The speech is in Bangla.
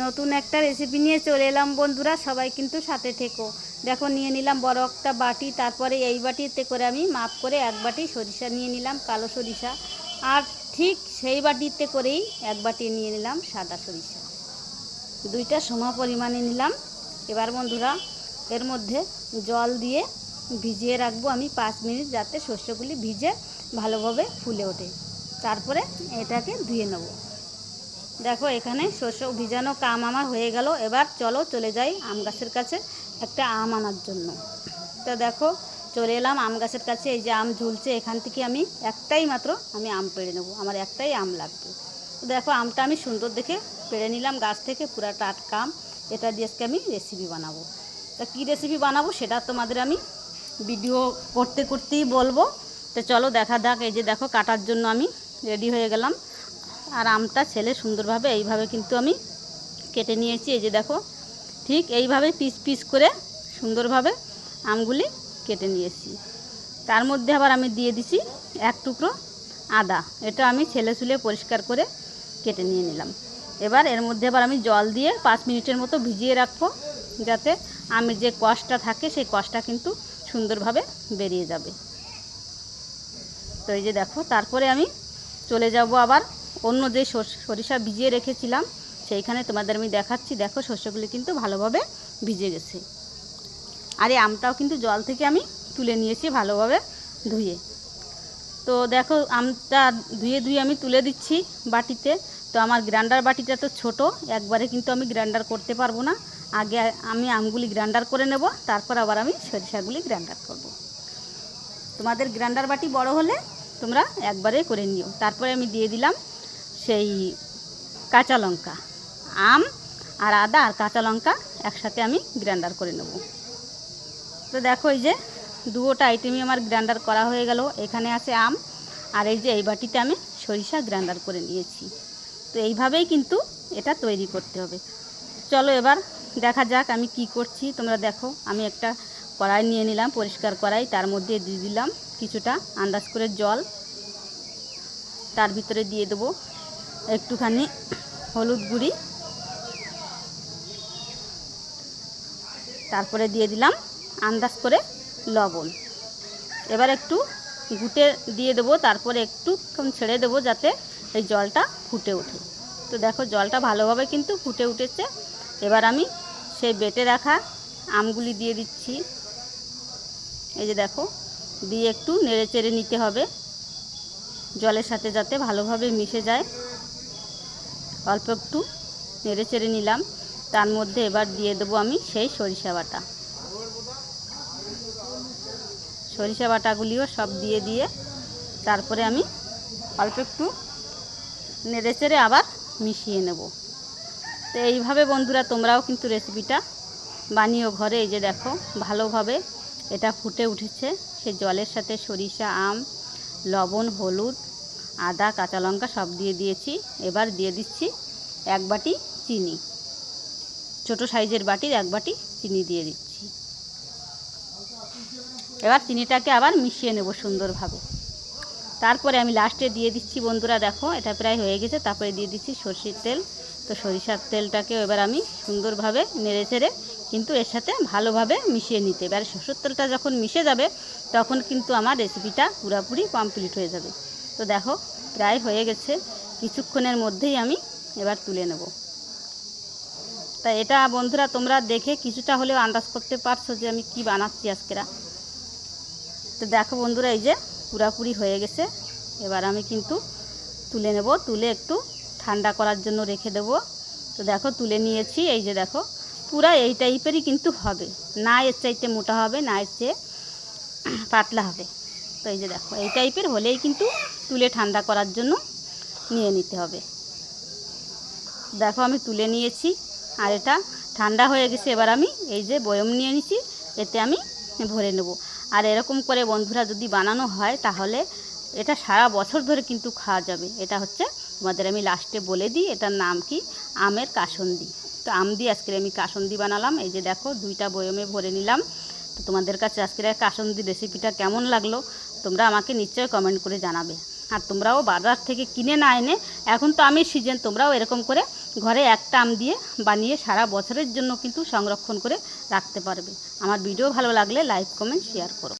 নতুন একটা রেসিপি নিয়ে চলে এলাম বন্ধুরা, সবাই কিন্তু সাথে থেকো। দেখো নিয়ে নিলাম বড় একটা বাটি, তারপরে এই বাটিতে করে আমি মাপ করে এক বাটি সরিষা নিয়ে নিলাম, কালো সরিষা। আর ঠিক সেই বাটিতে করেই এক বাটি নিয়ে নিলাম সাদা সরিষা, দুইটা সম পরিমাণে নিলাম। এবার বন্ধুরা এর মধ্যে জল দিয়ে ভিজিয়ে রাখবো আমি 5 মিনিট, যাতে শস্যগুলি ভিজে ভালোভাবে ফুলে ওঠে। তারপরে এটাকে ধুয়ে নেব। দেখো এখানে শস্য ভিজানো কাম আমার হয়ে গেল। এবার চলো চলে যাই আম গাছের কাছে একটা আম আনার জন্য। তো দেখো চলে এলাম আম গাছের কাছে। এই যে আম ঝুলছে, এখান থেকে আমি একটাই মাত্র আমি আম পেড়ে নেব, আমার একটাই আম লাগবে। তো দেখো আমটা আমি সুন্দর দেখে পেড়ে নিলাম গাছ থেকে, পুরা টাটকা আম। এটা দিয়ে আজকে আমি রেসিপি বানাবো। তা কী রেসিপি বানাবো সেটা তোমাদের আমি ভিডিও করতে করতেই বলবো। তো চলো দেখা যাক। এই যে দেখো কাটার জন্য আমি রেডি হয়ে গেলাম। আর আমটা ছেলে সুন্দরভাবে এইভাবে কিন্তু আমি কেটে নিয়েছি। এই যে দেখো ঠিক এইভাবে পিস পিস করে সুন্দরভাবে আমগুলি কেটে নিয়েছি। তার মধ্যে আবার আমি দিয়ে দিছি এক টুকরো আদা। এটা আমি ছেলে ছুলে পরিষ্কার করে কেটে নিয়ে নিলাম। এবার এর মধ্যে আবার আমি জল দিয়ে 5 মিনিটের মতো ভিজিয়ে রাখবো, যাতে আমের যে কষটা থাকে সেই কষটা কিন্তু সুন্দরভাবে বেরিয়ে যাবে। তো এই যে দেখো তারপরে আমি চলে যাব আবার অন্য যে সরিষা ভিজিয়ে রেখেছিলাম সেইখানে, তোমাদের আমি দেখাচ্ছি। দেখো শস্যগুলি কিন্তু ভালোভাবে ভিজে গেছে। আর এই আমটাও কিন্তু জল থেকে আমি তুলে নিয়েছি ভালোভাবে ধুয়ে। তো দেখো আমটা ধুয়ে ধুয়ে আমি তুলে দিচ্ছি বাটিতে। তো আমার গ্রাইন্ডার বাটিটা তো ছোট, একবারে কিন্তু আমি গ্রাইন্ডার করতে পারবো না। আগে আমি আমগুলি গ্রাইন্ডার করে নেব, তারপর আবার আমি সরিষাগুলি গ্রাইন্ডার করব। তোমাদের গ্রাইন্ডার বাটি বড় হলে তোমরা একবারে করে নিও। তারপরে আমি দিয়ে দিলাম সেই কাঁচা লঙ্কা, আম আর আদা আর কাঁচা লঙ্কা একসাথে আমি গ্রাইন্ডার করে নেব। তো দেখো এই যে দুটো আইটেমই আমার গ্রাইন্ডার করা হয়ে গেল। এখানে আছে আম, আর এই যে এই বাটিতে আমি সরিষা গ্রাইন্ডার করে নিয়েছি। তো এইভাবেই কিন্তু এটা তৈরি করতে হবে। চলো এবার দেখা যাক আমি কি করছি। তোমরা দেখো আমি একটা কড়াই নিয়ে নিলাম, পরিষ্কার কড়াই। তার মধ্যে দিয়ে দিলাম কিছুটা আন্দাজ করে জল। তার ভিতরে দিয়ে দেবো একটুখানি হলুদ গুঁড়ি, তারপরে দিয়ে দিলাম আন্দাজ করে লবণ। এবার একটু ঘুটে দিয়ে দেবো, তারপরে একটু ছেড়ে দেবো যাতে এই জলটা ফুটে ওঠে। তো দেখো জলটা ভালোভাবে কিন্তু ফুটে উঠেছে। এবার আমি সেই বেটে রাখা আমগুলি দিয়ে দিচ্ছি। এই যে দেখো দিয়ে একটু নেড়ে চেড়ে নিতে হবে জলের সাথে, যাতে ভালোভাবে মিশে যায়। অল্প একটু নেড়ে চেড়ে নিলাম। তার মধ্যে এবার দিয়ে দেবো আমি সেই সরিষা বাটা। সরিষা বাটাগুলিও সব দিয়ে দিয়ে তারপরে আমি অল্প একটু নেড়ে চেড়ে আবার মিশিয়ে নেব। তো এইভাবে বন্ধুরা তোমরাও কিন্তু রেসিপিটা বানিও ঘরে। এই যে দেখো ভালোভাবে এটা ফুটে উঠেছে। সেই জলের সাথে সরিষা, আম, লবণ, হলুদ, আদা, কাঁচা লঙ্কা সব দিয়ে দিয়েছি। এবার দিয়ে দিচ্ছি এক বাটি চিনি, ছোটো সাইজের বাটির এক বাটি চিনি দিয়ে দিচ্ছি। এবার চিনিটাকে আবার মিশিয়ে নেব সুন্দরভাবে। তারপরে আমি লাস্টে দিয়ে দিচ্ছি বন্ধুরা, দেখো এটা প্রায় হয়ে গেছে। তারপরে দিয়ে দিচ্ছি সরষের তেল। তো সরিষার তেলটাকে এবার আমি সুন্দরভাবে নেড়ে চেড়ে কিন্তু এর সাথে ভালোভাবে মিশিয়ে নিতে। এবার সরষের তেলটা যখন মিশে যাবে তখন কিন্তু আমার রেসিপিটা পুরোপুরি কমপ্লিট হয়ে যাবে। তো দেখো প্রায় হয়ে গেছে, কিছুক্ষণের মধ্যেই আমি এবার তুলে নেব। তা এটা বন্ধুরা তোমরা দেখে কিছুটা হলেও আন্দাজ করতে পারছো যে আমি কি বানাচ্ছি আজকেরা। তো দেখো বন্ধুরা এই যে পুরোপুরি হয়ে গেছে। এবার আমি কিন্তু তুলে নেব, তুলে একটু ঠান্ডা করার জন্য রেখে দেব। তো দেখো তুলে নিয়েছি। এই যে দেখো পুরা এই টাইপেরই কিন্তু হবে, না এর চাইতে মোটা হবে, না এর চেয়ে পাতলা হবে। তো এই যে দেখো এই টাইপের হলেই কিন্তু তুলে ঠান্ডা করার জন্য নিয়ে নিতে হবে। দেখো আমি তুলে নিয়েছি আর এটা ঠান্ডা হয়ে গেছে। এবার আমি এই যে বয়ম নিয়ে নিয়েছি, এতে আমি ভরে নেব। আর এরকম করে বন্ধুরা যদি বানানো হয় তাহলে এটা সারা বছর ধরে কিন্তু খাওয়া যাবে। এটা হচ্ছে তোমাদের আমি লাস্টে বলে দিই, এটার নাম কি, আমের কাসুন্দি। তো আম দিয়ে আজকে আমি কাসুন্দি বানালাম। এই যে দেখো দুইটা বয়মে ভরে নিলাম। তো তোমাদের কাছে আজকের কাসুন্দি রেসিপিটা কেমন লাগলো তোমরা আমাকে নিশ্চয়ই কমেন্ট করে জানাবে। আর তোমরাও বাজার থেকে কিনে না এনে, এখন তো আমের সিজন, তোমরাও এরকম করে ঘরে একটা আম দিয়ে বানিয়ে সারা বছরের জন্য কিন্তু সংরক্ষণ করে রাখতে পারবে। আমার ভিডিও ভালো লাগলে লাইক কমেন্ট শেয়ার করো।